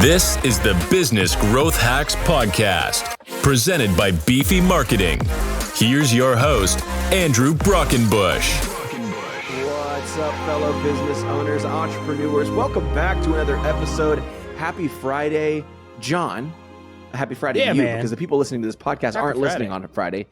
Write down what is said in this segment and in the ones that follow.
This is the Business Growth Hacks Podcast, presented by Beefy Marketing. Here's your host, Andrew Brockenbush. What's up, fellow business owners, entrepreneurs? Welcome back to another episode. Happy Friday, John. Happy Friday to you, man. Because the people listening to this podcast aren't listening on a Friday.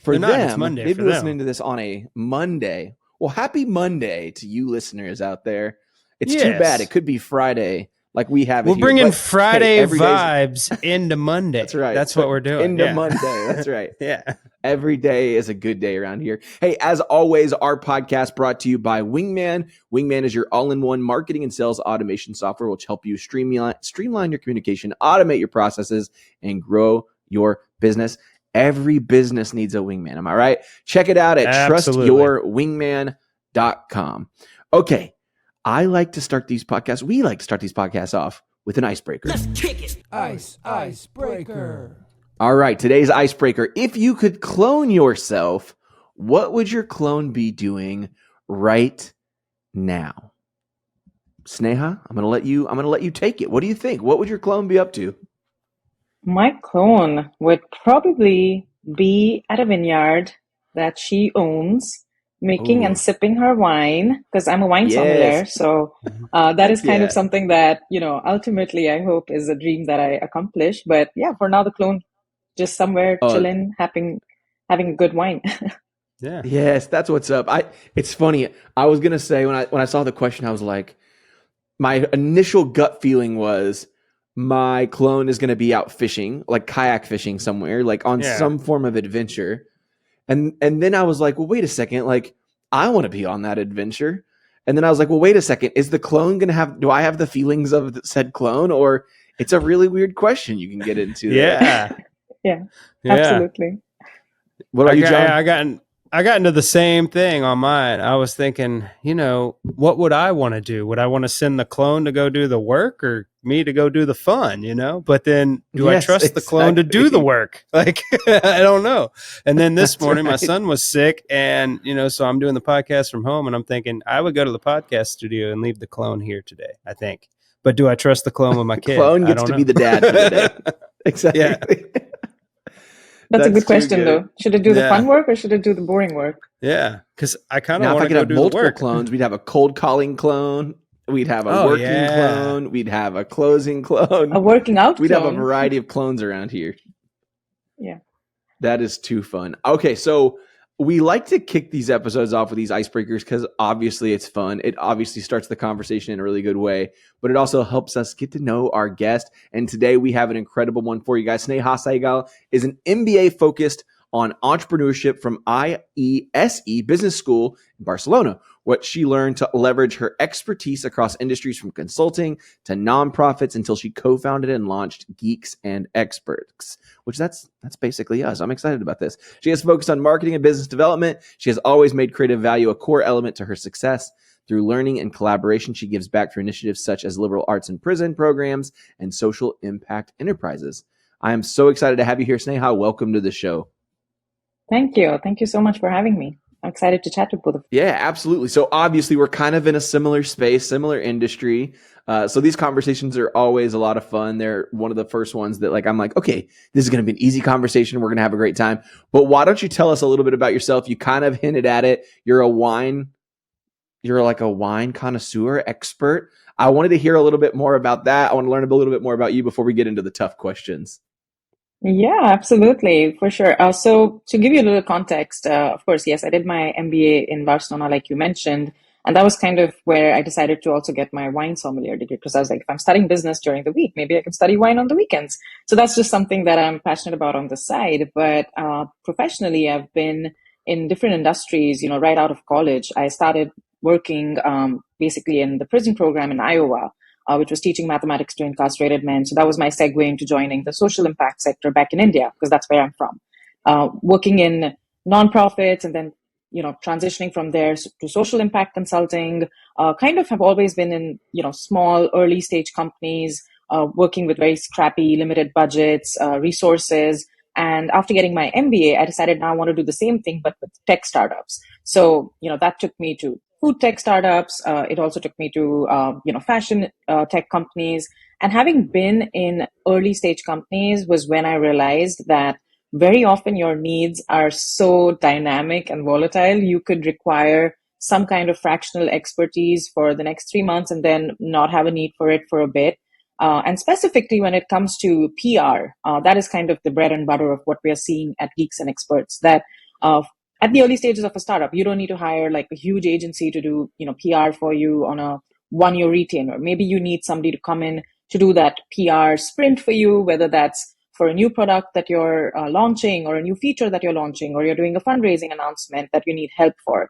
For them, they've been listening to this on a Monday. Well, happy Monday to you listeners out there. It's too bad it could be Friday like we have it. We're bringing Friday vibes into Monday. That's right. That's what we're doing. Into Monday. That's right. Yeah. Every day is a good day around here. Hey, as always, our podcast brought to you by Wingman. Wingman is your all-in-one marketing and sales automation software, which help you streamline your communication, automate your processes, and grow your business. Every business needs a wingman. Am I right? Check it out at trustyourwingman.com. Okay. We like to start these podcasts off with an icebreaker. Let's kick it. Icebreaker. All right. Today's icebreaker. If you could clone yourself, what would your clone be doing right now? Sneha, I'm going to let you take it. What do you think? What would your clone be up to? My clone would probably be at a vineyard that she owns, making and sipping her wine, because I'm a wine sommelier. So that is kind of something that, ultimately I hope is a dream that I accomplish. But yeah, for now, the clone just somewhere chilling, having a good wine. Yeah. Yes, that's what's up. It's funny. I was going to say when I saw the question, I was like, my initial gut feeling was my clone is going to be out fishing, like kayak fishing somewhere, like on some form of adventure. And then I was like, well, wait a second. Like, I want to be on that adventure. And then I was like, well, wait a second. Is the clone going to do I have the feelings of said clone? Or it's a really weird question you can get into. Yeah, absolutely. What about you, John? I got into the same thing on mine. I was thinking, what would I want to do? Would I want to send the clone to go do the work or me to go do the fun, But then I trust the clone to do the work? Like, I don't know. And then this morning, my son was sick and, so I'm doing the podcast from home and I'm thinking I would go to the podcast studio and leave the clone here today, I think. But do I trust the clone with my kid? Clone gets to be the dad for the day. Exactly. Yeah. That's a good question, though. Should it do the fun work or should it do the boring work? Yeah, because I kind of want to go do the work. Now, if I could have multiple clones, we'd have a cold calling clone. We'd have a working clone. We'd have a closing clone. A working out We'd clone. have a variety of clones around here. Yeah. That is too fun. Okay, so we like to kick these episodes off with these icebreakers because obviously it's fun. It obviously starts the conversation in a really good way, but it also helps us get to know our guest. And today we have an incredible one for you guys. Sneha Saigal is an MBA focused on entrepreneurship from IESE Business School in Barcelona. What she learned to leverage her expertise across industries from consulting to nonprofits until she co-founded and launched Geeks and Experts, which that's basically us. I'm excited about this. She has focused on marketing and business development. She has always made creative value a core element to her success. Through learning and collaboration, she gives back through initiatives such as liberal arts and prison programs and social impact enterprises. I am so excited to have you here, Sneha. Welcome to the show. Thank you. Thank you so much for having me. I'm excited to chat with both of you. Yeah, absolutely. So obviously we're kind of in a similar space, similar industry. So these conversations are always a lot of fun. They're one of the first ones that I'm like, okay, this is going to be an easy conversation. We're going to have a great time. But why don't you tell us a little bit about yourself? You kind of hinted at it. You're like a wine connoisseur expert. I wanted to hear a little bit more about that. I want to learn a little bit more about you before we get into the tough questions. Yeah, absolutely, for sure. So to give you a little context, of course, yes, I did my MBA in Barcelona, like you mentioned, and that was kind of where I decided to also get my wine sommelier degree because I was like, if I'm studying business during the week, maybe I can study wine on the weekends. So that's just something that I'm passionate about on the side. But professionally, I've been in different industries, right out of college. I started working basically in the prison program in Iowa, which was teaching mathematics to incarcerated men. So that was my segue into joining the social impact sector back in India, because that's where I'm from. Working in nonprofits and then, transitioning from there to social impact consulting, kind of have always been in, small early stage companies, working with very scrappy, limited budgets, resources. And after getting my MBA, I decided now I want to do the same thing, but with tech startups. So, that took me to food tech startups. It also took me to, fashion tech companies. And having been in early stage companies was when I realized that very often your needs are so dynamic and volatile. You could require some kind of fractional expertise for the next 3 months and then not have a need for it for a bit. And specifically when it comes to PR, that is kind of the bread and butter of what we are seeing at Geeks and Experts. That at the early stages of a startup, you don't need to hire like a huge agency to do PR for you on a 1-year retainer. Maybe you need somebody to come in to do that PR sprint for you, whether that's for a new product that you're launching or a new feature that you're launching, or you're doing a fundraising announcement that you need help for.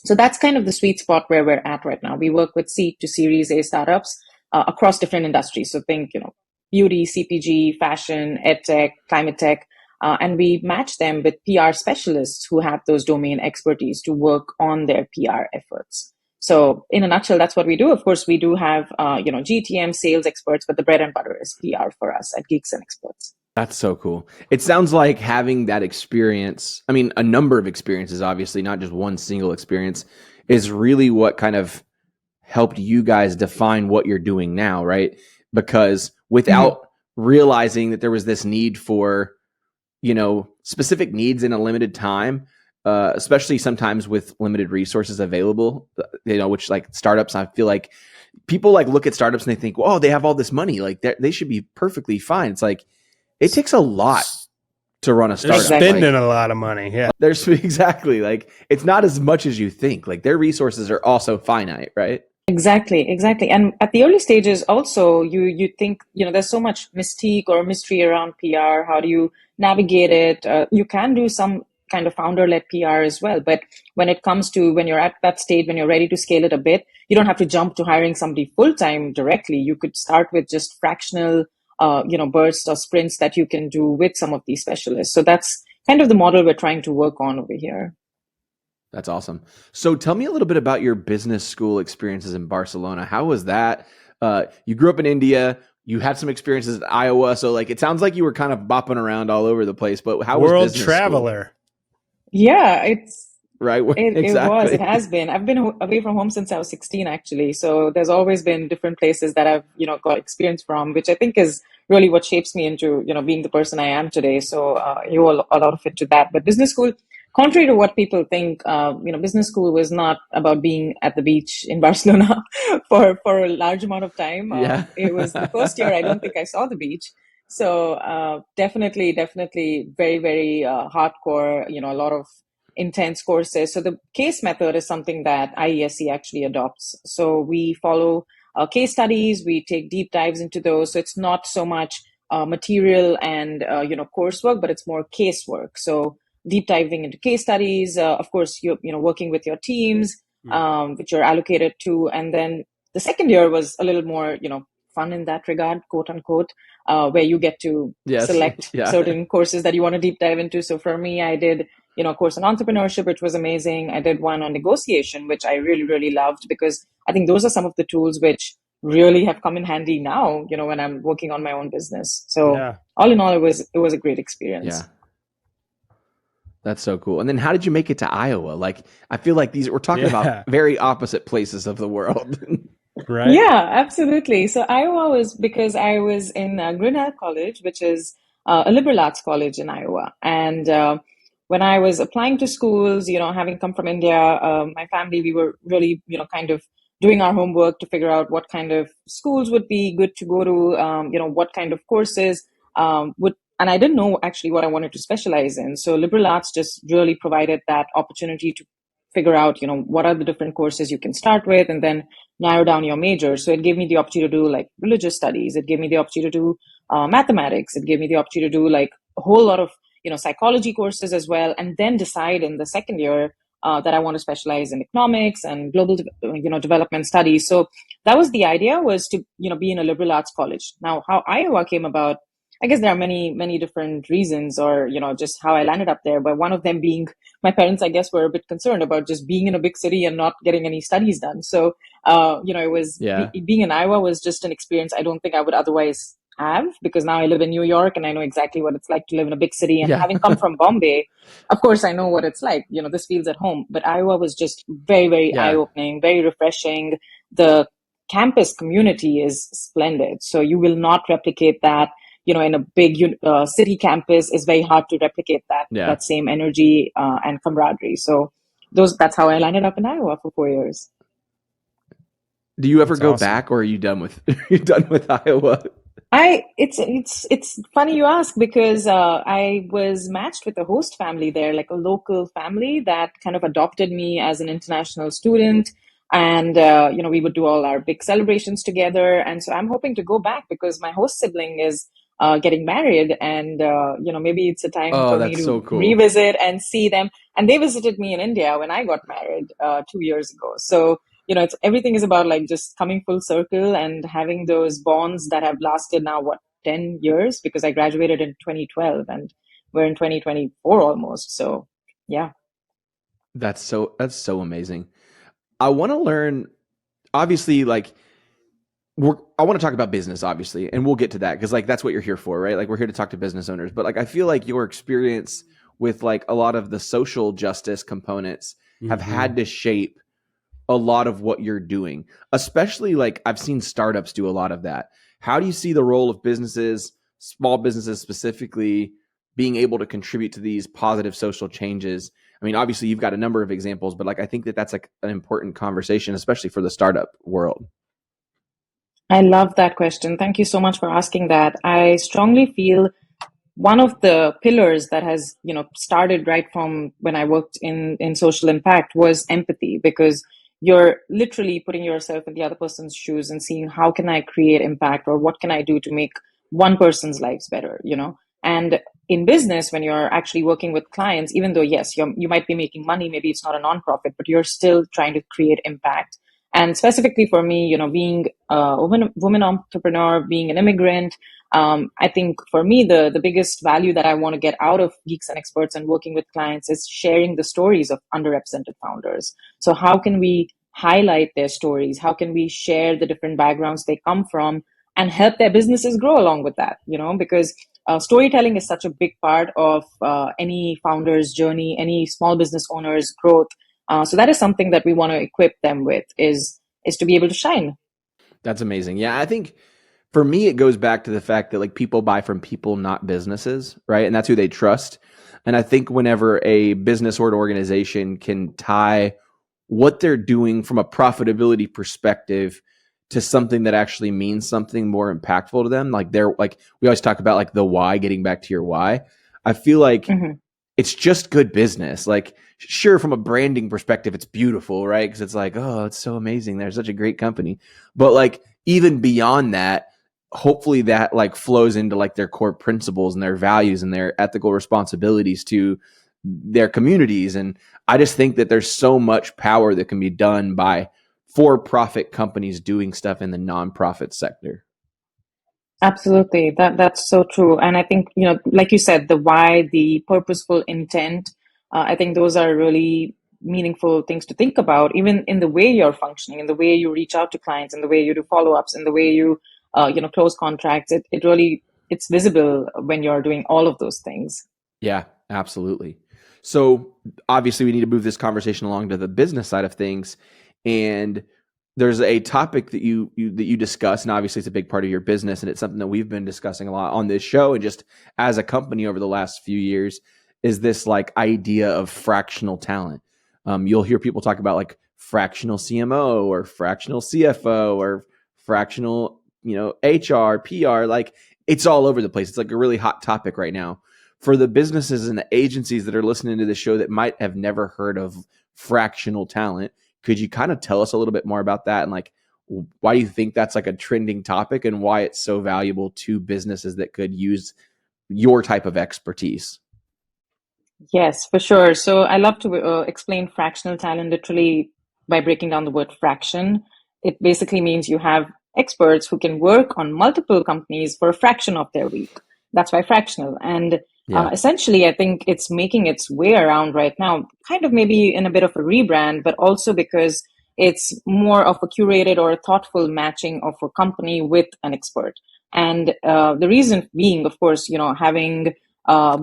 So that's kind of the sweet spot where we're at right now. We work with seed to Series A startups across different industries. So think, beauty, CPG, fashion, edtech, climate tech, and we match them with PR specialists who have those domain expertise to work on their PR efforts. So in a nutshell, that's what we do. Of course, we do have, GTM sales experts, but the bread and butter is PR for us at Geeks and Experts. That's so cool. It sounds like having that experience, a number of experiences, obviously, not just one single experience, is really what kind of helped you guys define what you're doing now, right? Because without realizing that there was this need for, specific needs in a limited time, especially sometimes with limited resources available, which like startups, I feel like people like look at startups and they think, "Whoa, they have all this money, like they should be perfectly fine." It's like it takes a lot to run a startup. They're spending a lot of money. Yeah, there's exactly like it's not as much as you think. Like their resources are also finite, right? Exactly. And at the early stages, also, you think, there's so much mystique or mystery around PR. How do you navigate it? You can do some kind of founder-led PR as well. But when it comes to when you're at that stage, when you're ready to scale it a bit, you don't have to jump to hiring somebody full-time directly. You could start with just fractional, bursts or sprints that you can do with some of these specialists. So that's kind of the model we're trying to work on over here. That's awesome. So tell me a little bit about your business school experiences in Barcelona. How was that? You grew up in India. You had some experiences in Iowa. So like, it sounds like you were kind of bopping around all over the place, but how was business world traveler? School? Yeah, it's right. It was. It has been. I've been away from home since I was 16, actually. So there's always been different places that I've, got experience from, which I think is really what shapes me into, being the person I am today. So you owe a lot of it to that. But business school, contrary to what people think, business school was not about being at the beach in Barcelona for a large amount of time. It was the first year I don't think I saw the beach. So definitely very, very hardcore, a lot of intense courses. So the case method is something that IESE actually adopts. So we follow case studies, we take deep dives into those. So it's not so much material and, coursework, but it's more casework. So deep diving into case studies, of course, you're, working with your teams, which you're allocated to. And then the second year was a little more, fun in that regard, quote unquote, where you get to select certain courses that you want to deep dive into. So for me, I did, a course on entrepreneurship, which was amazing. I did one on negotiation, which I really, really loved, because I think those are some of the tools which really have come in handy now, when I'm working on my own business. So all in all, it was a great experience. Yeah. That's so cool. And then how did you make it to Iowa? Like, I feel like we're talking about very opposite places of the world. Right. Yeah, absolutely. So Iowa was because I was in Grinnell College, which is a liberal arts college in Iowa. And when I was applying to schools, having come from India, my family, we were really, kind of doing our homework to figure out what kind of schools would be good to go to, what kind of courses and I didn't know actually what I wanted to specialize in. So liberal arts just really provided that opportunity to figure out, what are the different courses you can start with and then narrow down your major. So it gave me the opportunity to do like religious studies. It gave me the opportunity to do mathematics. It gave me the opportunity to do like a whole lot of, psychology courses as well. And then decide in the second year that I want to specialize in economics and global, development studies. So that was the idea, was to, be in a liberal arts college. Now, how Iowa came about, I guess there are many, many different reasons or, just how I landed up there. But one of them being my parents, I guess, were a bit concerned about just being in a big city and not getting any studies done. So, it was being in Iowa was just an experience I don't think I would otherwise have, because now I live in New York and I know exactly what it's like to live in a big city. And having come from Bombay, of course, I know what it's like. This feels at home. But Iowa was just very, very eye-opening, very refreshing. The campus community is splendid. So you will not replicate that. In a big city campus, is very hard to replicate that same energy and camaraderie. So that's how I landed up in Iowa for 4 years. Do you ever go back, or are you done with Iowa? It's funny you ask, because I was matched with a host family there, like a local family that kind of adopted me as an international student. And, we would do all our big celebrations together. And so I'm hoping to go back, because my host sibling is getting married, and, maybe it's a time for me to revisit and see them. And they visited me in India when I got married 2 years ago. So, everything is about like just coming full circle and having those bonds that have lasted now, 10 years, because I graduated in 2012 and we're in 2024 almost. So, yeah. That's so amazing. I want to learn, obviously, like, I want to talk about business, obviously, and we'll get to that, because like that's what you're here for, right? Like, we're here to talk to business owners. But like, I feel like your experience with like a lot of the social justice components have had to shape a lot of what you're doing, especially like I've seen startups do a lot of that. How do you see the role of businesses, small businesses specifically, being able to contribute to these positive social changes? I mean, obviously you've got a number of examples, but like, I think that that's like an important conversation, especially for the startup world. I love that question. Thank you so much for asking that. I strongly feel one of the pillars that has, started right from when I worked in social impact was empathy, because you're literally putting yourself in the other person's shoes and seeing how can I create impact, or what can I do to make one person's lives better, And in business, when you're actually working with clients, even though, yes, you might be making money, maybe it's not a nonprofit, but you're still trying to create impact. And specifically for me, being a woman entrepreneur, being an immigrant, I think for me, the biggest value that I want to get out of Geeks and Experts and working with clients is sharing the stories of underrepresented founders. So how can we highlight their stories? How can we share the different backgrounds they come from and help their businesses grow along with that? Because storytelling is such a big part of any founder's journey, any small business owner's growth. So that is something that we want to equip them with, is to be able to shine. That's amazing. Yeah, I think for me, it goes back to the fact that like people buy from people, not businesses, right? And that's who they trust. And I think whenever a business or an organization can tie what they're doing from a profitability perspective to something that actually means something more impactful to them, like we always talk about like the why, getting back to your why. I feel like it's just good business. Like, sure, from a branding perspective, it's beautiful, right? Because it's like, oh, it's so amazing. They're such a great company. But like, even beyond that, hopefully that like flows into like their core principles and their values and their ethical responsibilities to their communities. And I just think that there's so much power that can be done by for-profit companies doing stuff in the nonprofit sector. Absolutely. That's so true. And I think, like you said, the why, the purposeful intent, I think those are really meaningful things to think about, even in the way you're functioning, in the way you reach out to clients, in the way you do follow-ups, in the way you, close contracts. It's visible when you're doing all of those things. Yeah, absolutely. So obviously we need to move this conversation along to the business side of things. And there's a topic that you discuss, and obviously it's a big part of your business, and it's something that we've been discussing a lot on this show and just as a company over the last few years, is this like idea of fractional talent. You'll hear people talk about like fractional CMO or fractional CFO or fractional, HR, PR, like it's all over the place. It's like a really hot topic right now. For the businesses and the agencies that are listening to the show that might have never heard of fractional talent, could you kind of tell us a little bit more about that and like why you think that's like a trending topic and why it's so valuable to businesses that could use your type of expertise? Yes, for sure. So I love to explain fractional talent literally by breaking down the word fraction. It basically means you have experts who can work on multiple companies for a fraction of their week. That's why fractional. And essentially, I think it's making its way around right now, kind of maybe in a bit of a rebrand, but also because it's more of a curated or a thoughtful matching of a company with an expert. And the reason being, of course, having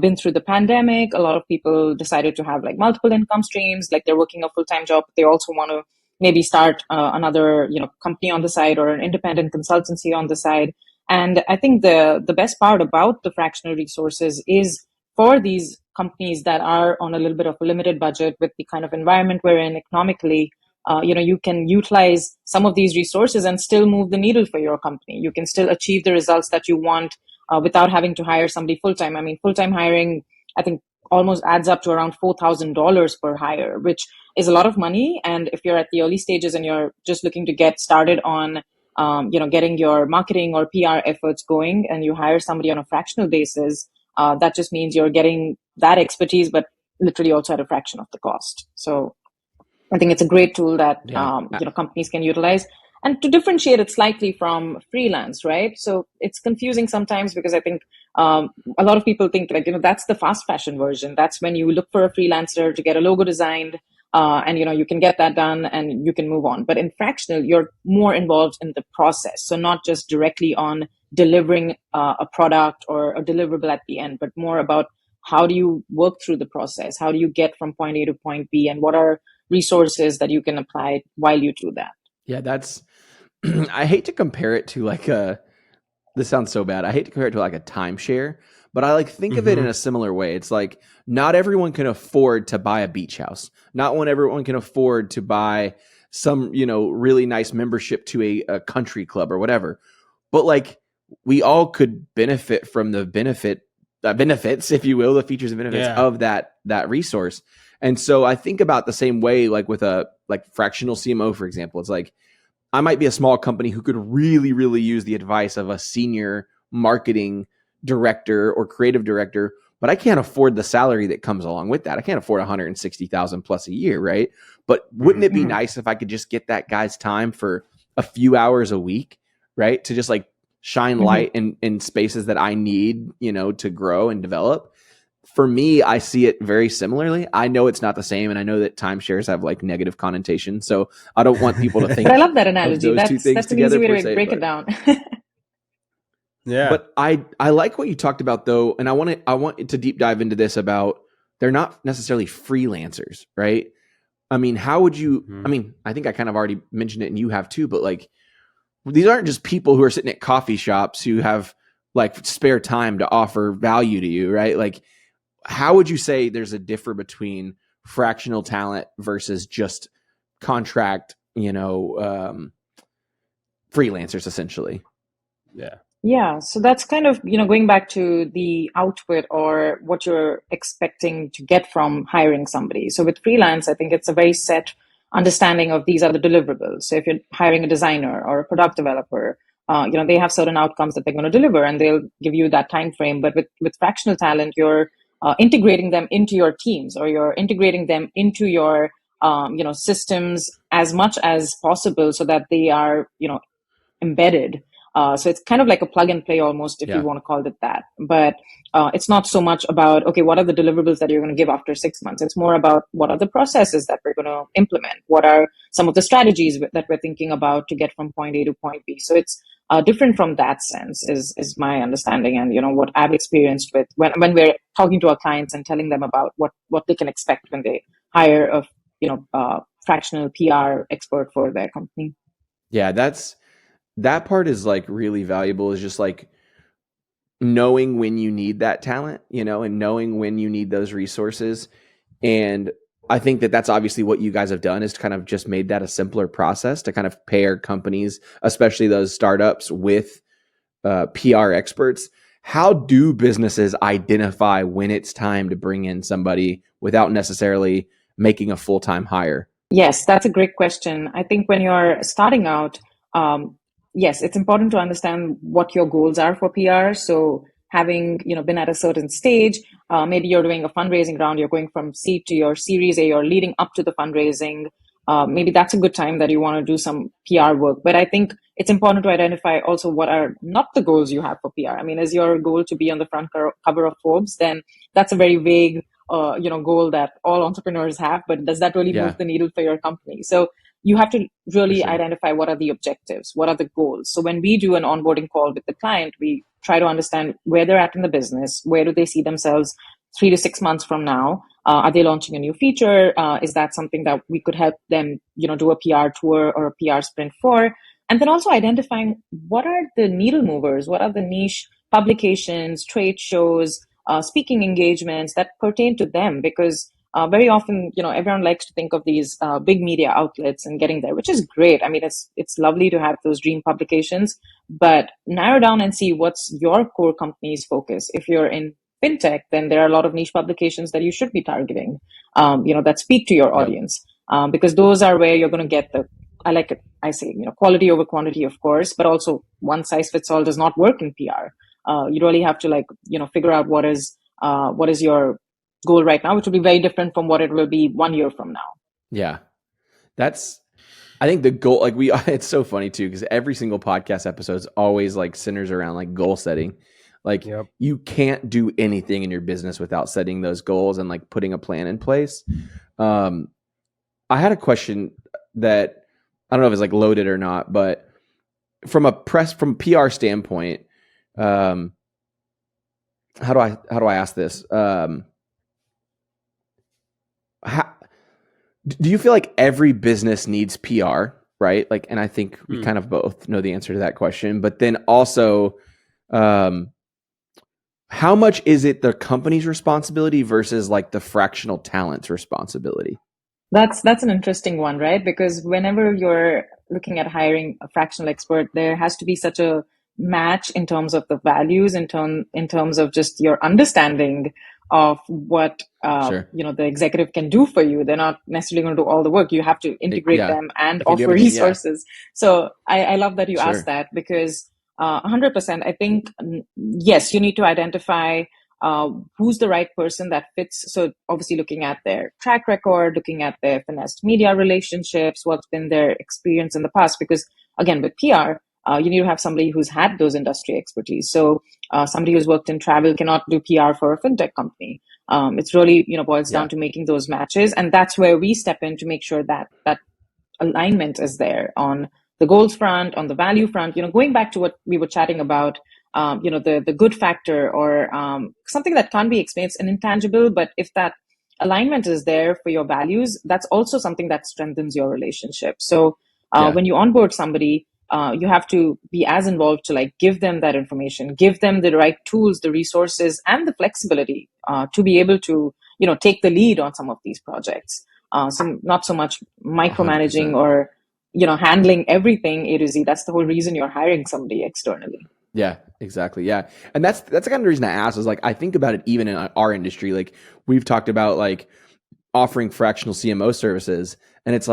been through the pandemic, a lot of people decided to have like multiple income streams, like they're working a full-time job, but they also want to maybe start another, company on the side or an independent consultancy on the side. And I think the best part about the fractional resources is for these companies that are on a little bit of a limited budget with the kind of environment we're in economically, you can utilize some of these resources and still move the needle for your company. You can still achieve the results that you want without having to hire somebody full-time. I mean, full-time hiring, I think, almost adds up to around $4,000 per hire, which is a lot of money. And if you're at the early stages and you're just looking to get started on, getting your marketing or PR efforts going, and you hire somebody on a fractional basis, that just means you're getting that expertise, but literally also at a fraction of the cost. So I think it's a great tool that companies can utilize. And to differentiate it slightly from freelance, right? So it's confusing sometimes because I think a lot of people think that's the fast fashion version. That's when you look for a freelancer to get a logo designed, and you can get that done and you can move on. But in fractional, you're more involved in the process. So not just directly on delivering a product or a deliverable at the end, but more about how do you work through the process? How do you get from point A to point B? And what are resources that you can apply while you do that? Yeah, that's, I hate to compare it to this sounds so bad. I hate to compare it to like a timeshare, but I think of it in a similar way. It's like not everyone can afford to buy a beach house. Not everyone can afford to buy some, really nice membership to a country club or whatever. But we all could benefit from the benefits, if you will, the features and benefits of that resource. And so I think about the same way, with a fractional CMO, for example. It's like, I might be a small company who could really, really use the advice of a senior marketing director or creative director, but I can't afford the salary that comes along with that. I can't afford $160,000 plus a year, right? But wouldn't it be nice if I could just get that guy's time for a few hours a week, right? To just shine light in spaces that I need, to grow and develop. For me, I see it very similarly. I know it's not the same, and I know that timeshares have negative connotation. So I don't want people to think. But I love that analogy. That's an easy way to break it down. Yeah. But I like what you talked about though, and I want to deep dive into this about they're not necessarily freelancers, right? I mean, how would you? I mean, I think I kind of already mentioned it, and you have too. But these aren't just people who are sitting at coffee shops who have spare time to offer value to you, right? How would you say there's a differ between fractional talent versus just contract, freelancers essentially? Yeah. So that's kind of, going back to the output or what you're expecting to get from hiring somebody. So with freelance, I think it's a very set understanding of these are the deliverables. So if you're hiring a designer or a product developer, they have certain outcomes that they're going to deliver and they'll give you that time frame. But with fractional talent, you're integrating them into your teams, or you're integrating them into your systems as much as possible so that they are embedded. So it's kind of like a plug and play almost, if you want to call it that. But it's not so much about, okay, what are the deliverables that you're going to give after 6 months? It's more about what are the processes that we're going to implement? What are some of the strategies that we're thinking about to get from point A to point B? So it's different from that sense is my understanding. And, what I've experienced with when we're talking to our clients and telling them about what they can expect when they hire a fractional PR expert for their company. Yeah, that part is really valuable, is just knowing when you need that talent, and knowing when you need those resources. And I think that that's obviously what you guys have done, is to kind of just made that a simpler process to kind of pair companies, especially those startups, with PR experts. How do businesses identify when it's time to bring in somebody without necessarily making a full-time hire? Yes, that's a great question. I think when you're starting out, yes, it's important to understand what your goals are for PR. So having, been at a certain stage, maybe you're doing a fundraising round, you're going from seed to your Series A, you're leading up to the fundraising. Maybe that's a good time that you want to do some PR work. But I think it's important to identify also what are not the goals you have for PR. I mean, is your goal to be on the front cover of Forbes? Then that's a very vague, goal that all entrepreneurs have. But does that really move the needle for your company? So you have to really identify what are the objectives, what are the goals. So when we do an onboarding call with the client, we try to understand where they're at in the business, where do they see themselves 3 to 6 months from now, Are they launching a new feature? Is that something that we could help them, do a PR tour or a PR sprint for? And then also identifying what are the needle movers, what are the niche publications, trade shows, speaking engagements that pertain to them, because very often, everyone likes to think of these big media outlets and getting there, which is great. I mean, it's lovely to have those dream publications, but narrow down and see what's your core company's focus. If you're in fintech, then there are a lot of niche publications that you should be targeting, that speak to your audience, because those are where you're going to get I say, quality over quantity, of course, but also one size fits all does not work in PR. You really have to figure out what is your goal right now, which will be very different from what it will be 1 year from now. Yeah. I think the goal, it's so funny too, because every single podcast episode is always centers around goal setting. You can't do anything in your business without setting those goals and putting a plan in place. I had a question that I don't know if it's loaded or not, but from PR standpoint, how do I ask this? Do you feel like every business needs PR, right? And I think we kind of both know the answer to that question, but then also, how much is it the company's responsibility versus the fractional talent's responsibility? That's an interesting one, right? Because whenever you're looking at hiring a fractional expert, there has to be such a match in terms of the values, in terms of just your understanding of what Sure. The executive can do for you. They're not necessarily going to do all the work. You have to integrate them and offer resources. So I love that you asked that, because 100%, I think, yes, you need to identify who's the right person that fits. So obviously looking at their track record, looking at their finessed media relationships, what's been their experience in the past. Because again, with PR, you need to have somebody who's had those industry expertise. So somebody who's worked in travel cannot do PR for a fintech company. It's really, boils down to making those matches. And that's where we step in to make sure that that alignment is there on the goals front, on the value front. Going back to what we were chatting about, the good factor, or something that can't be explained, it's an intangible, but if that alignment is there for your values, that's also something that strengthens your relationship. So when you onboard somebody, you have to be as involved to give them that information, give them the right tools, the resources, and the flexibility to be able to, take the lead on some of these projects. So not so much micromanaging 100%. or, handling everything A to Z. That's the whole reason you're hiring somebody externally. Yeah, exactly. Yeah. And that's the kind of reason I asked, is I think about it even in our industry. We've talked about offering fractional CMO services, and it's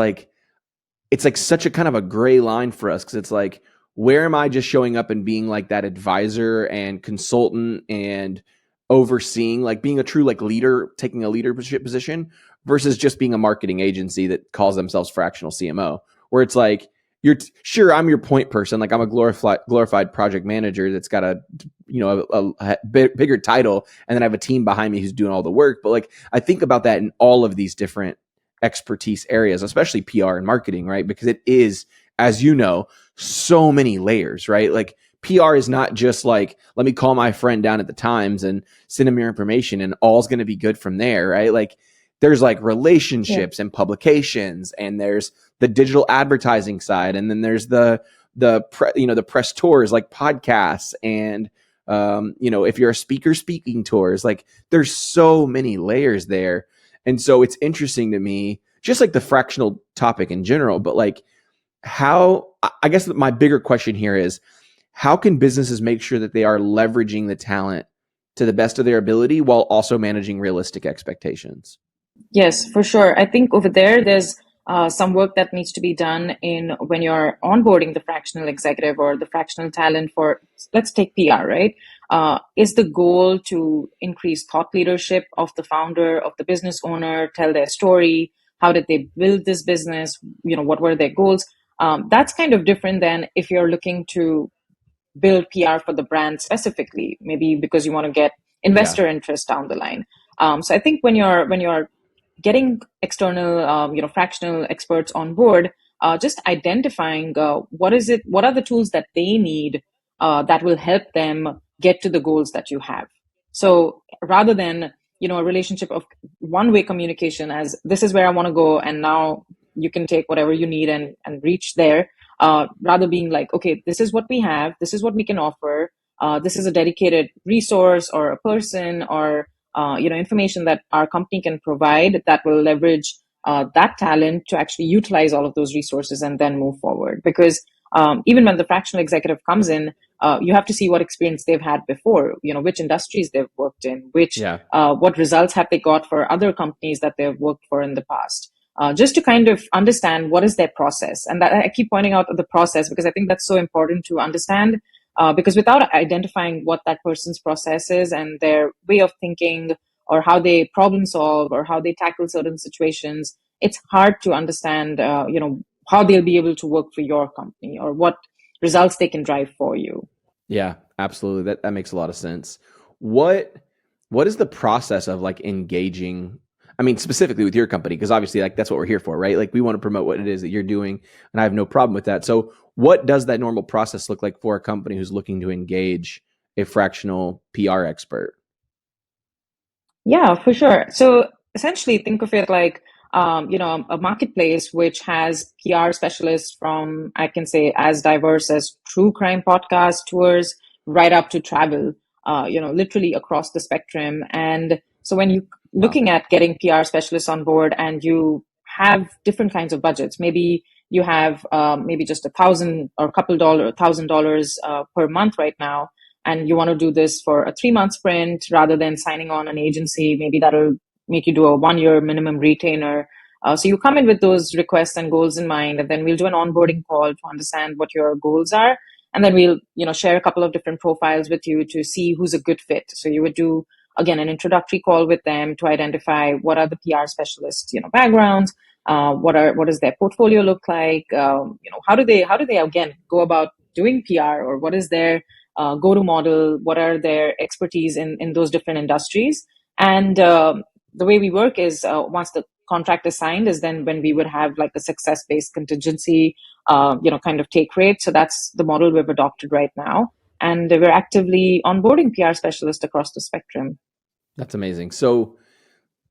such a kind of a gray line for us, because it's where am I just showing up and being that advisor and consultant and overseeing, being a true leader, taking a leadership position, versus just being a marketing agency that calls themselves fractional CMO, where it's sure, I'm your point person. I'm a glorified project manager that's got a bigger title, and then I have a team behind me who's doing all the work. But I think about that in all of these different expertise areas, especially PR and marketing, right? Because it is, as you know, so many layers, right? PR is not just let me call my friend down at the Times and send him your information and all's going to be good from there, right? There's relationships and publications, and there's the digital advertising side, and then there's the press tours, podcasts, and if you're a speaker, speaking tours. There's so many layers there. And so it's interesting to me, just the fractional topic in general, but how, I guess my bigger question here is, how can businesses make sure that they are leveraging the talent to the best of their ability while also managing realistic expectations? Yes, for sure. I think over there's some work that needs to be done when you're onboarding the fractional executive or the fractional talent for, let's take PR, right? Is the goal to increase thought leadership of the founder, of the business owner, tell their story? How did they build this business? What were their goals? That's kind of different than if you're looking to build PR for the brand specifically, maybe because you want to get investor interest down the line. So I think when you're getting external, fractional experts on board, just identifying what are the tools that they need that will help them get to the goals that you have. So rather than a relationship of one-way communication, as this is where I want to go, and now you can take whatever you need and reach there, rather being like, okay, this is what we have, this is what we can offer, this is a dedicated resource or a person or information that our company can provide that will leverage that talent to actually utilize all of those resources and then move forward. Because even when the fractional executive comes in, you have to see what experience they've had before, which industries they've worked in, what results have they got for other companies that they've worked for in the past. Just to kind of understand what is their process. And that I keep pointing out the process because I think that's so important to understand, because without identifying what that person's process is and their way of thinking or how they problem solve or how they tackle certain situations, it's hard to understand, how they'll be able to work for your company or what results they can drive for you. Yeah, absolutely. That makes a lot of sense. What is the process of like engaging? I mean, specifically with your company, because obviously like that's what we're here for, right? Like we want to promote what it is that you're doing, and I have no problem with that. So what does that normal process look like for a company who's looking to engage a fractional PR expert? Yeah, for sure. So essentially think of it like, a marketplace which has PR specialists from, I can say, as diverse as true crime podcast tours right up to travel, literally across the spectrum. And so when you looking at getting PR specialists on board and you have different kinds of budgets, maybe you have maybe just $1,000 or $1,000 per month right now, and you want to do this for a 3-month sprint rather than signing on an agency, maybe that'll make you do a 1-year minimum retainer. So you come in with those requests and goals in mind, and then we'll do an onboarding call to understand what your goals are. And then we'll, share a couple of different profiles with you to see who's a good fit. So you would do, again, an introductory call with them to identify what are the PR specialists, backgrounds, what does their portfolio look like? How do they again go about doing PR, or what is their go-to model? What are their expertise in those different industries? And the way we work is once the contract is signed is then when we would have like a success-based contingency, kind of take rate. So that's the model we've adopted right now. And we're actively onboarding PR specialists across the spectrum. That's amazing. So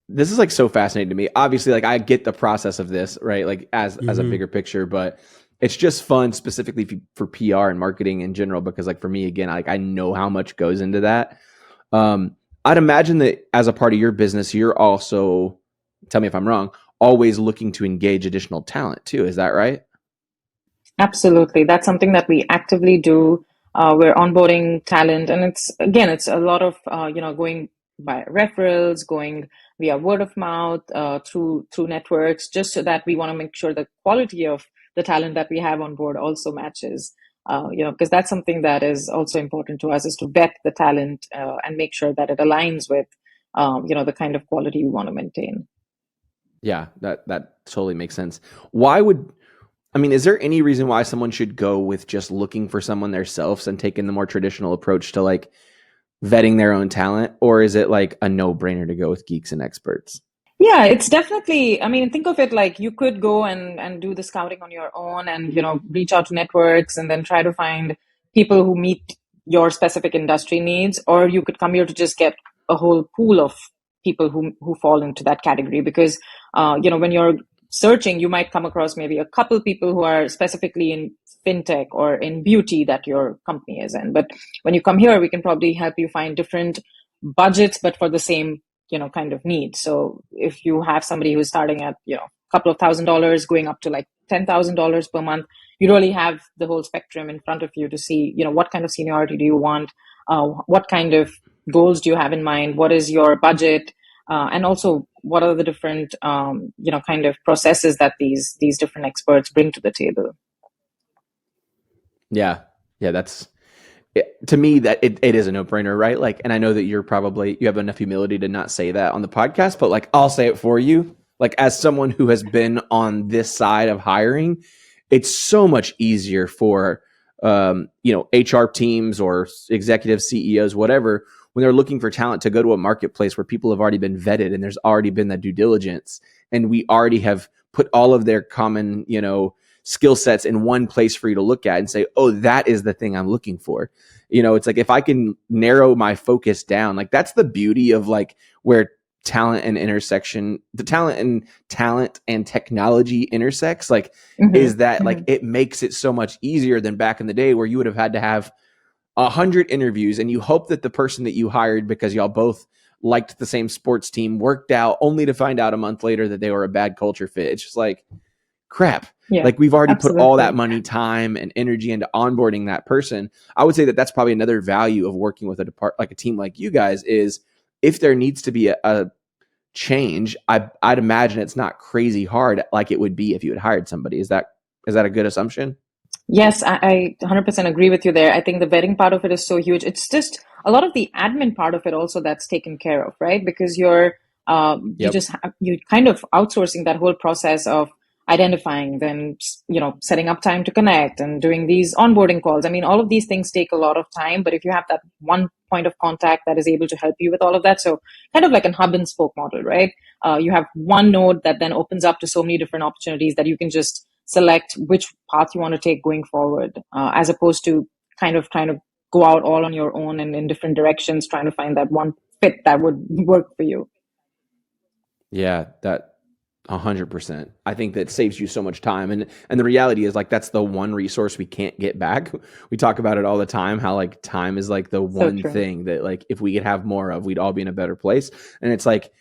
this is like so fascinating to me. Obviously, like I get the process of this, right? Like as a bigger picture, but it's just fun specifically for PR and marketing in general, because like for me, again, like I know how much goes into that. I'd imagine that as a part of your business, you're also, tell me if I'm wrong, always looking to engage additional talent too. Is that right? Absolutely. That's something that we actively do. We're onboarding talent, and it's a lot of, going by referrals, going via word of mouth, through networks, just so that we want to make sure the quality of the talent that we have on board also matches. Because that's something that is also important to us, is to vet the talent and make sure that it aligns with, the kind of quality we want to maintain. Yeah, that totally makes sense. Is there any reason why someone should go with just looking for someone themselves and taking the more traditional approach to like vetting their own talent? Or is it like a no-brainer to go with Geeks and Experts? Yeah, it's definitely, think of it like you could go and do the scouting on your own and, reach out to networks and then try to find people who meet your specific industry needs, or you could come here to just get a whole pool of people who fall into that category. Because, when you're searching, you might come across maybe a couple people who are specifically in fintech or in beauty that your company is in. But when you come here, we can probably help you find different budgets, but for the same kind of need. So if you have somebody who's starting at, a couple of $1,000 going up to like $10,000 per month, you really have the whole spectrum in front of you to see, what kind of seniority do you want? What kind of goals do you have in mind? What is your budget? And also what are the different, kind of processes that these different experts bring to the table? Yeah. That's, to me, that it is a no-brainer, right? Like, and I know that you have enough humility to not say that on the podcast, but like, I'll say it for you. Like, as someone who has been on this side of hiring, it's so much easier for, HR teams or executive CEOs, whatever, when they're looking for talent, to go to a marketplace where people have already been vetted and there's already been that due diligence, and we already have put all of their common, skill sets in one place for you to look at and say, oh, that is the thing I'm looking for. It's like, if I can narrow my focus down, like that's the beauty of like where talent and technology intersects, like, is that like it makes it so much easier than back in the day where you would have had to have 100 interviews and you hope that the person that you hired because y'all both liked the same sports team worked out, only to find out a month later that they were a bad culture fit. It's just like, crap. Yeah, like, we've already absolutely. put all that money, time, and energy into onboarding that person. I would say that that's probably another value of working with a team like you guys is if there needs to be a change, I'd imagine it's not crazy hard like it would be if you had hired somebody. Is that a good assumption? Yes, I 100% agree with you there. I think the vetting part of it is so huge. It's just a lot of the admin part of it also that's taken care of, right? Because you're you kind of outsourcing that whole process of identifying, then setting up time to connect and doing these onboarding calls. I mean, all of these things take a lot of time, but if you have that one point of contact that is able to help you with all of that, so kind of like a hub and spoke model, right? You have one node that then opens up to so many different opportunities that you can just select which path you want to take going forward, as opposed to kind of trying to go out all on your own and in different directions, trying to find that one fit that would work for you. Yeah, that 100%. I think that saves you so much time. And the reality is, like, that's the one resource we can't get back. We talk about it all the time, how like time is like the one thing that, like, if we could have more of, we'd all be in a better place. And it's like,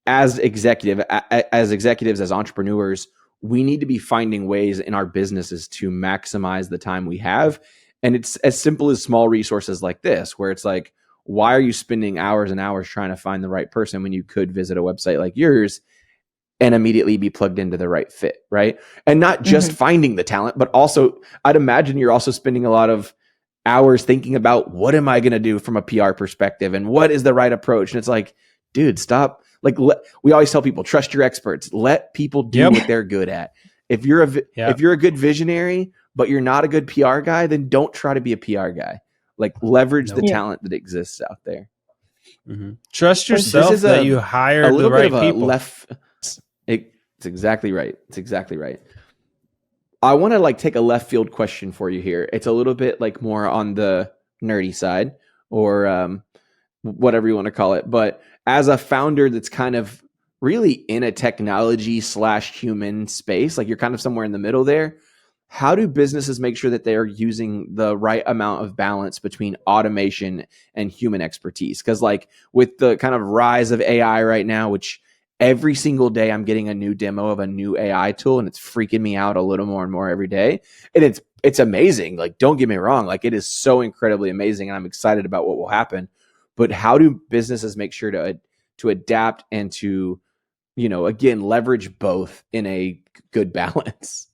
as executives, as entrepreneurs, we need to be finding ways in our businesses to maximize the time we have. And it's as simple as small resources like this, where it's like, why are you spending hours and hours trying to find the right person when you could visit a website like yours and immediately be plugged into the right fit, right? And not just finding the talent, but also, I'd imagine you're also spending a lot of hours thinking about, what am I going to do from a PR perspective and what is the right approach? And it's like, dude, stop. Like, we always tell people, trust your experts. Let people do what they're good at. If you're a good visionary, but you're not a good PR guy, then don't try to be a PR guy. Like, leverage the talent that exists out there. Trust yourself that you hired the right people. It's exactly right. It's exactly right. I want to take a left field question for you here. It's a little bit more on the nerdy side, or whatever you want to call it. But as a founder that's kind of really in a technology / human space, you're kind of somewhere in the middle there, how do businesses make sure that they are using the right amount of balance between automation and human expertise? Because with the kind of rise of AI right now, which every single day I'm getting a new demo of a new AI tool, and it's freaking me out a little more and more every day. And it's amazing. Don't get me wrong. It is so incredibly amazing, and I'm excited about what will happen. But how do businesses make sure to adapt and to, again, leverage both in a good balance?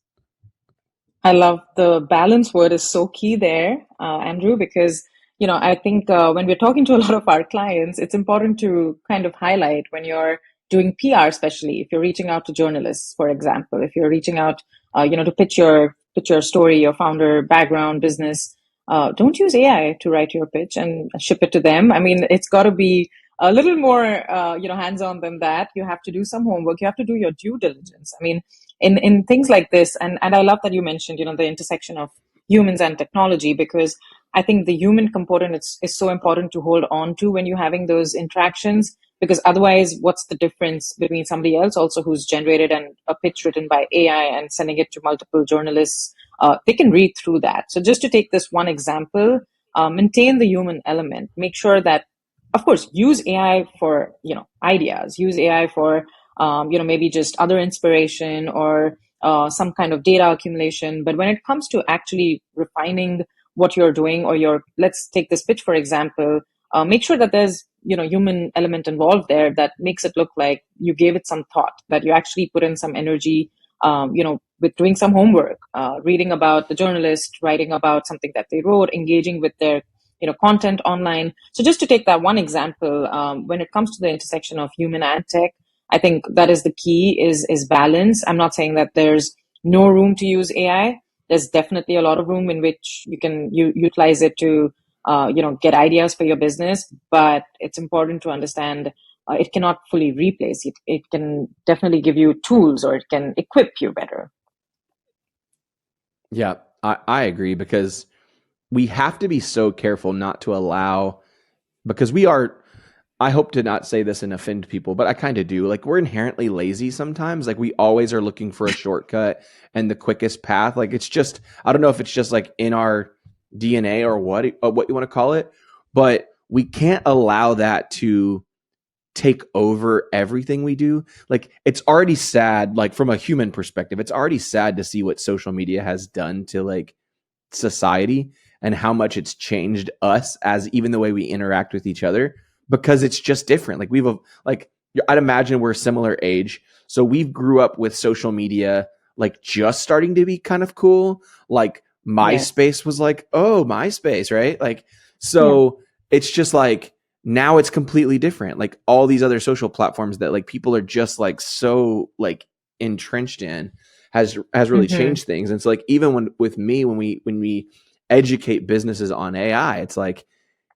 I love the balance word is so key there, Andrew, because, I think when we're talking to a lot of our clients, it's important to kind of highlight when you're doing PR, especially if you're reaching out to journalists, for example, if you're reaching out, to pitch your story, your founder background, business, don't use AI to write your pitch and ship it to them. I mean, it's got to be a little more, hands-on than that. You have to do some homework. You have to do your due diligence. I mean, in things like this, and I love that you mentioned, the intersection of humans and technology, because I think the human component is so important to hold on to when you're having those interactions, because otherwise, what's the difference between somebody else also who's generated a pitch written by AI and sending it to multiple journalists? They can read through that. So just to take this one example, maintain the human element. Make sure that, of course, use AI for, ideas, use AI for, maybe just other inspiration or some kind of data accumulation. But when it comes to actually refining what you're doing, or let's take this pitch, for example, make sure that there's, human element involved there that makes it look like you gave it some thought, that you actually put in some energy, with doing some homework, reading about the journalist, writing about something that they wrote, engaging with their content online. So just to take that one example, when it comes to the intersection of human and tech, I think that is the key is balance. I'm not saying that there's no room to use AI. There's definitely a lot of room in which you can utilize it to, get ideas for your business. But it's important to understand it cannot fully replace it. It can definitely give you tools, or it can equip you better. Yeah, I agree, because we have to be so careful not to allow, because I hope to not say this and offend people, but I kind of do. Like, we're inherently lazy sometimes. Like, we always are looking for a shortcut and the quickest path. Like, it's just, I don't know if it's just like in our DNA or what you want to call it, but we can't allow that to take over everything we do. Like, it's already sad, like from a human perspective, it's already sad to see what social media has done to like society and how much it's changed us as even the way we interact with each other, because it's just different. Like, I'd imagine we're a similar age. So we grew up with social media, like just starting to be kind of cool. Like MySpace was like, oh, MySpace, right? Like, so it's just like, now it's completely different. Like all these other social platforms that like people are just like so like entrenched in has really changed things. And so like, even when we educate businesses on AI, it's like,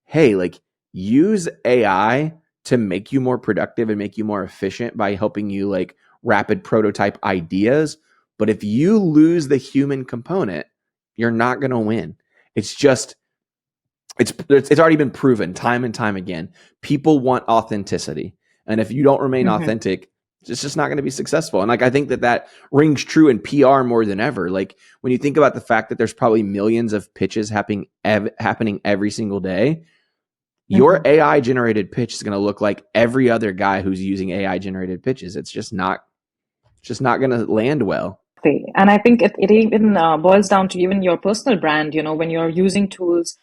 hey, like, use AI to make you more productive and make you more efficient by helping you like rapid prototype ideas. But if you lose the human component, you're not going to win. It's just, it's already been proven time and time again. People want authenticity. And if you don't remain authentic, it's just not going to be successful. And like, I think that rings true in PR more than ever. Like, when you think about the fact that there's probably millions of pitches happening every single day, your AI generated pitch is going to look like every other guy who's using AI generated pitches. It's just not going to land well. And I think it even boils down to even your personal brand. You know, when you're using tools,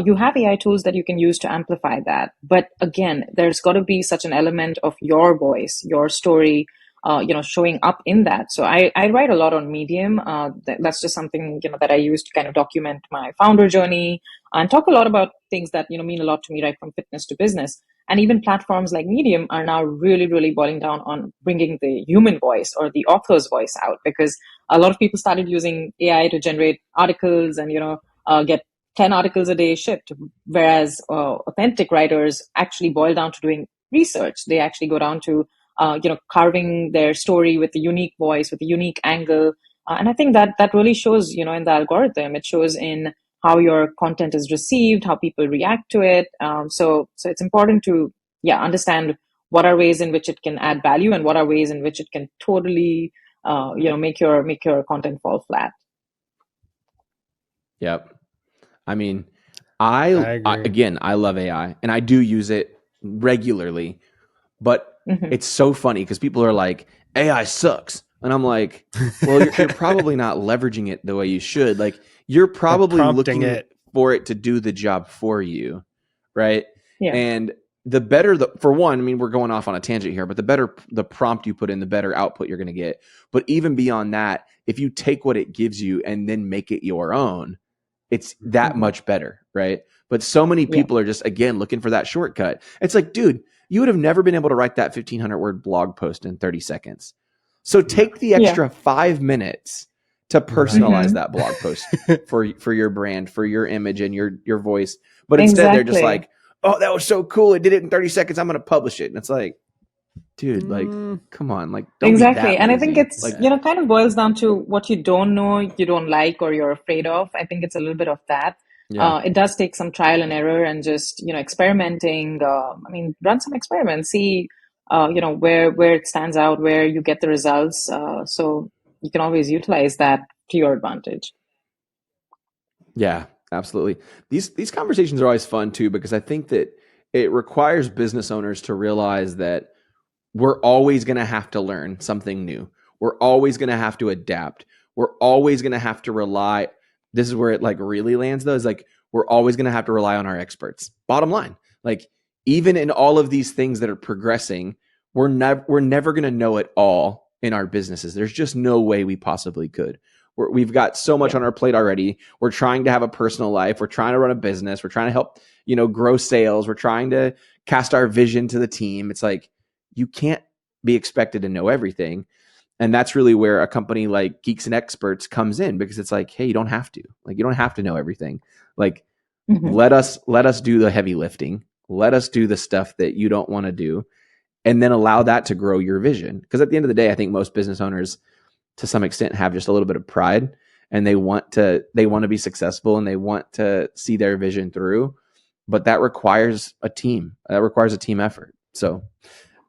you have AI tools that you can use to amplify that. But again, there's got to be such an element of your voice, your story, showing up in that. So I write a lot on Medium. That's just something, that I use to kind of document my founder journey and talk a lot about things that, mean a lot to me, right from fitness to business. And even platforms like Medium are now really, really boiling down on bringing the human voice or the author's voice out, because a lot of people started using AI to generate articles and, get 10 articles a day shipped, whereas authentic writers actually boil down to doing research. They actually go down to, carving their story with a unique voice, with a unique angle. And I think that really shows, in the algorithm. It shows in how your content is received, how people react to it. So it's important to, understand what are ways in which it can add value and what are ways in which it can totally, make your content fall flat. Yep. I mean, I love AI and I do use it regularly, but it's so funny because people are like, AI sucks. And I'm like, well, you're probably not leveraging it the way you should. Like, you're probably looking for it to do the job for you. Right. Yeah. And the better for one, I mean, we're going off on a tangent here, but the better the prompt you put in, the better output you're going to get. But even beyond that, if you take what it gives you and then make it your own, it's that much better. Right. But so many people are just, again, looking for that shortcut. It's like, dude, you would have never been able to write that 1,500 word blog post in 30 seconds. So take the extra 5 minutes to personalize that blog post for your brand, for your image and your voice. But instead they're just like, oh, that was so cool. It did it in 30 seconds. I'm going to publish it. And it's like, dude, like, come on. Like, don't be that lazy. And I think it's, like, kind of boils down to what you don't know, you don't like, or you're afraid of. I think it's a little bit of that. Yeah. It does take some trial and error and just, experimenting. Run some experiments, see, where it stands out, where you get the results. So you can always utilize that to your advantage. Yeah, absolutely. These conversations are always fun too, because I think that it requires business owners to realize that we're always going to have to learn something new. We're always going to have to adapt. We're always going to have to rely. This is where it like really lands though, is like, we're always going to have to rely on our experts. Bottom line, like, even in all of these things that are progressing, we're never going to know it all in our businesses. There's just no way we possibly could. We've got so much on our plate already. We're trying to have a personal life. We're trying to run a business. We're trying to help, grow sales. We're trying to cast our vision to the team. It's like, you can't be expected to know everything. And that's really where a company like Geeks and Experts comes in, because it's like, hey, you don't have to. Like, you don't have to know everything. Like, let us do the heavy lifting. Let us do the stuff that you don't want to do, and then allow that to grow your vision. Because at the end of the day, I think most business owners, to some extent, have just a little bit of pride, and they want to be successful, and they want to see their vision through. but that requires a team. That requires a team effort. So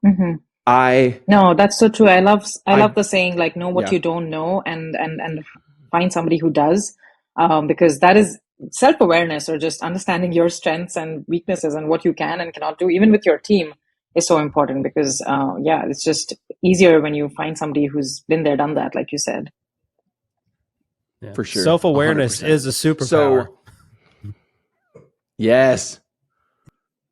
Mm-hmm. No, that's so true. I love the saying, like, know what you don't know, and find somebody who does, because that is self-awareness, or just understanding your strengths and weaknesses and what you can and cannot do, even with your team, is so important, because it's just easier when you find somebody who's been there, done that, like you said. Yeah. For sure. Self-awareness 100%. Is a superpower. Yes.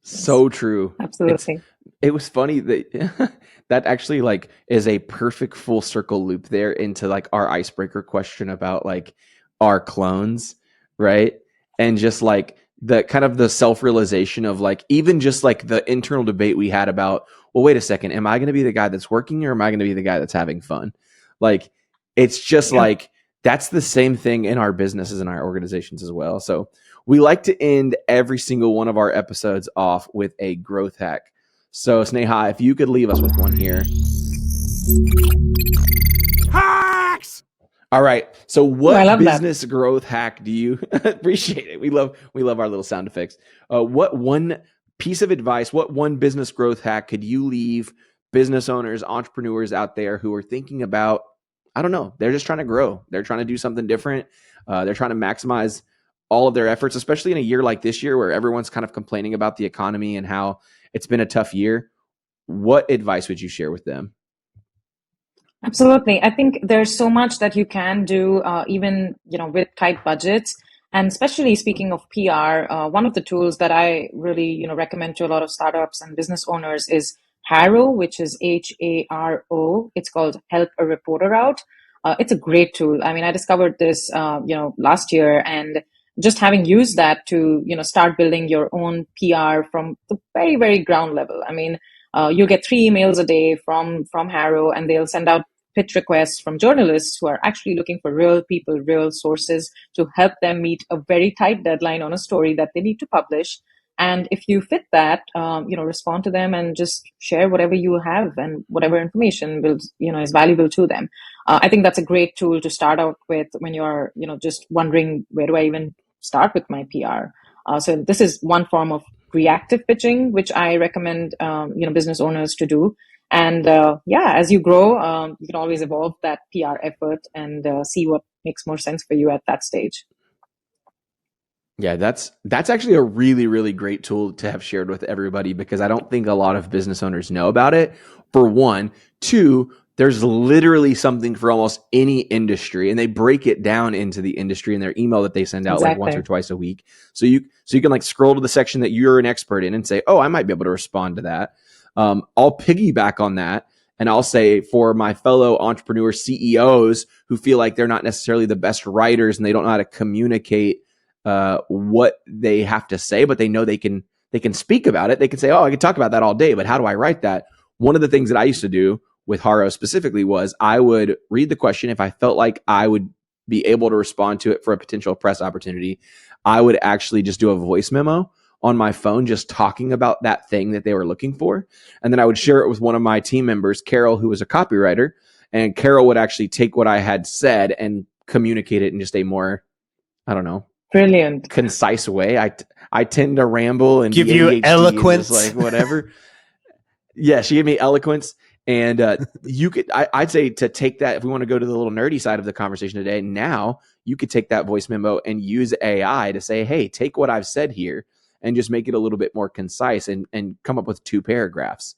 So true. Absolutely. It was funny that that actually like is a perfect full circle loop there into like our icebreaker question about like our clones, right? And just like the kind of the self-realization of like, even just like the internal debate we had about, well, wait a second, am I going to be the guy that's working, or am I going to be the guy that's having fun? Like, it's just like, that's the same thing in our businesses and our organizations as well. So we like to end every single one of our episodes off with a growth hack. So Sneha, if you could leave us with one here. Hacks! All right. So what business growth hack do you appreciate it? We love our little sound effects. What one piece of advice, what one business growth hack could you leave business owners, entrepreneurs out there who are thinking about, I don't know, they're just trying to grow. They're trying to do something different. They're trying to maximize all of their efforts, especially in a year like this year where everyone's kind of complaining about the economy and how it's been a tough year. What advice would you share with them? Absolutely. I think there's so much that you can do, even, with tight budgets. And especially speaking of PR, one of the tools that I really, recommend to a lot of startups and business owners is Haro, which is HARO. It's called Help a Reporter Out. It's a great tool. I mean, I discovered this, last year, and just having used that to, start building your own PR from the very, very ground level. I mean, you'll get 3 emails a day from Haro, and they'll send out pitch requests from journalists who are actually looking for real people, real sources to help them meet a very tight deadline on a story that they need to publish. And if you fit that, respond to them and just share whatever you have and whatever information will, is valuable to them. I think that's a great tool to start out with when you're, just wondering, where do I even start with my PR? So this is one form of reactive pitching, which I recommend, business owners to do. And as you grow, you can always evolve that PR effort and see what makes more sense for you at that stage. Yeah, that's actually a really, really great tool to have shared with everybody, because I don't think a lot of business owners know about it, for one. Two, there's literally something for almost any industry, and they break it down into the industry in their email that they send out like once or twice a week. So you can like scroll to the section that you're an expert in and say, oh, I might be able to respond to that. I'll piggyback on that, and I'll say, for my fellow entrepreneur CEOs who feel like they're not necessarily the best writers and they don't know how to communicate what they have to say, but they know they can speak about it. They can say, oh, I can talk about that all day, but how do I write that? One of the things that I used to do with Haro specifically was I would read the question. If I felt like I would be able to respond to it for a potential press opportunity, I would actually just do a voice memo on my phone, just talking about that thing that they were looking for. And then I would share it with one of my team members, Carol, who was a copywriter, and Carol would actually take what I had said and communicate it in just a more, I don't know, brilliant, concise way. I tend to ramble and give you eloquence, like whatever. Yeah, she gave me eloquence, and I'd say to take that, if we want to go to the little nerdy side of the conversation today, now you could take that voice memo and use AI to say, hey, take what I've said here and just make it a little bit more concise and come up with 2 paragraphs.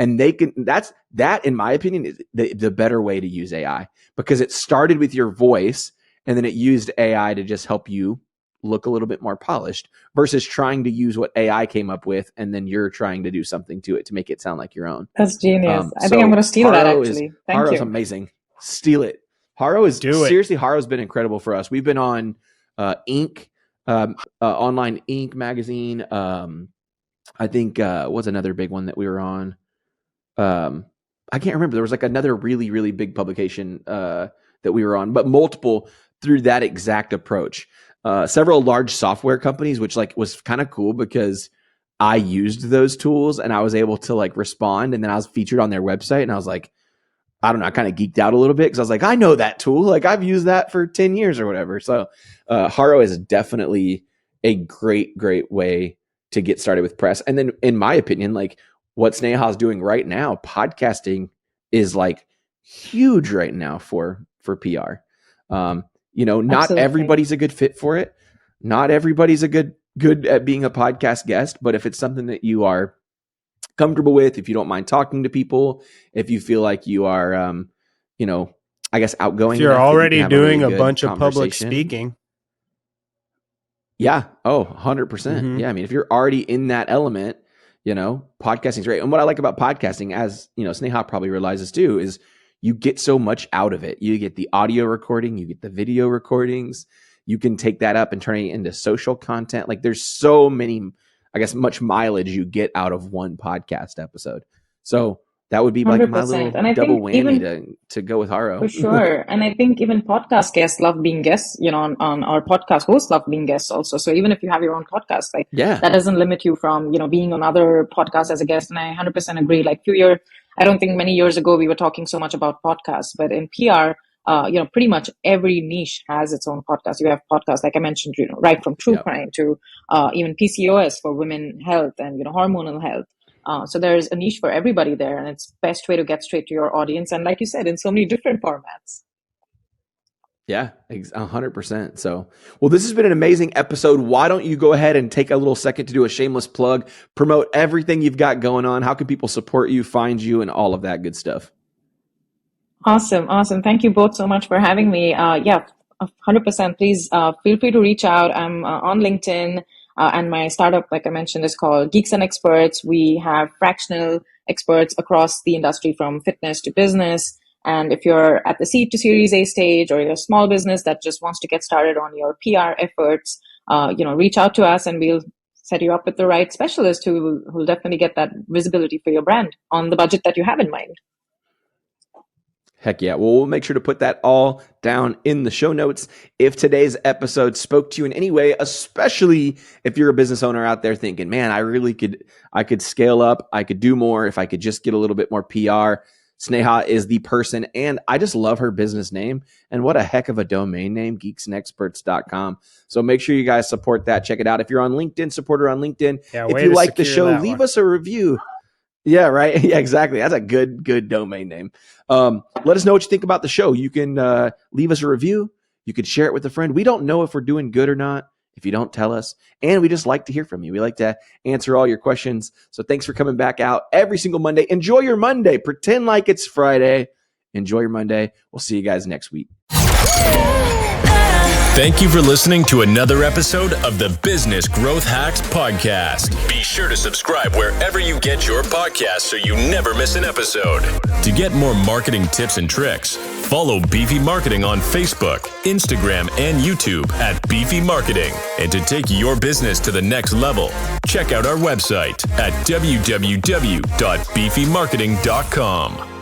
And that in my opinion is the better way to use AI, because it started with your voice and then it used AI to just help you look a little bit more polished, versus trying to use what AI came up with and then you're trying to do something to it to make it sound like your own. That's genius. I think I'm going to steal that, actually. Thank you. Haro's amazing. Steal it. Haro's been incredible for us. We've been on Inc. Online Inc. magazine. I think what's another big one that we were on? I can't remember. There was like another really, really big publication that we were on, but multiple through that exact approach. Several large software companies, which like was kind of cool because I used those tools and I was able to like respond, and then I was featured on their website, and I was like, I don't know, I kind of geeked out a little bit because I was like, I know that tool. Like I've used that for 10 years or whatever. So Haro is definitely a great way to get started with press. And then in my opinion, like what Sneha is doing right now, podcasting is like huge right now for PR. Not Absolutely. everybody's a good fit for it. Not everybody's a good at being a podcast guest, but if it's something that you are comfortable with, if you don't mind talking to people, if you feel like you are, I guess outgoing. If you're already doing a really bunch of public speaking. Yeah. Oh, 100%. Mm-hmm. Yeah. I mean, if you're already in that element, podcasting is great. And what I like about podcasting, as Sneha probably realizes too, is you get so much out of it. You get the audio recording, you get the video recordings, you can take that up and turn it into social content. Like there's so many, I guess, much mileage you get out of one podcast episode. So that would be like 100%. my little And I double think whammy to go with Haro. For sure. And I think even podcast guests love being guests, on our podcast hosts love being guests also. So even if you have your own podcast, like that doesn't limit you from, being on other podcasts as a guest. And I 100% agree. Like I don't think many years ago we were talking so much about podcasts, but in PR, pretty much every niche has its own podcast. You have podcasts, like I mentioned, right from true crime to even PCOS for women health and, hormonal health. So there's a niche for everybody there, and it's best way to get straight to your audience. And like you said, in so many different formats. Yeah, 100%. So, well, this has been an amazing episode. Why don't you go ahead and take a little second to do a shameless plug, promote everything you've got going on? How can people support you, find you, and all of that good stuff? Awesome. Thank you both so much for having me. 100%. Please feel free to reach out. I'm on LinkedIn. And my startup, like I mentioned, is called Geeks and Experts. We have fractional experts across the industry from fitness to business. And if you're at the seed to Series A stage, or you're a small business that just wants to get started on your PR efforts, reach out to us and we'll set you up with the right specialist who'll definitely get that visibility for your brand on the budget that you have in mind. Heck yeah. Well, we'll make sure to put that all down in the show notes. If today's episode spoke to you in any way, especially if you're a business owner out there thinking, man, I could scale up, I could do more if I could just get a little bit more PR. Sneha is the person, and I just love her business name. And what a heck of a domain name, geeksandexperts.com. So make sure you guys support that. Check it out. If you're on LinkedIn, support her on LinkedIn. Yeah, if you like the show, leave us a review. Yeah, right. Yeah, exactly. That's a good domain name. Let us know what you think about the show. You can leave us a review. You could share it with a friend. We don't know if we're doing good or not if you don't tell us. And we just like to hear from you. We like to answer all your questions. So thanks for coming back out every single Monday. Enjoy your Monday. Pretend like it's Friday. Enjoy your Monday. We'll see you guys next week. Thank you for listening to another episode of the Business Growth Hacks Podcast. Be sure to subscribe wherever you get your podcasts so you never miss an episode. To get more marketing tips and tricks, follow Beefy Marketing on Facebook, Instagram, and YouTube at Beefy Marketing. And to take your business to the next level, check out our website at www.beefymarketing.com.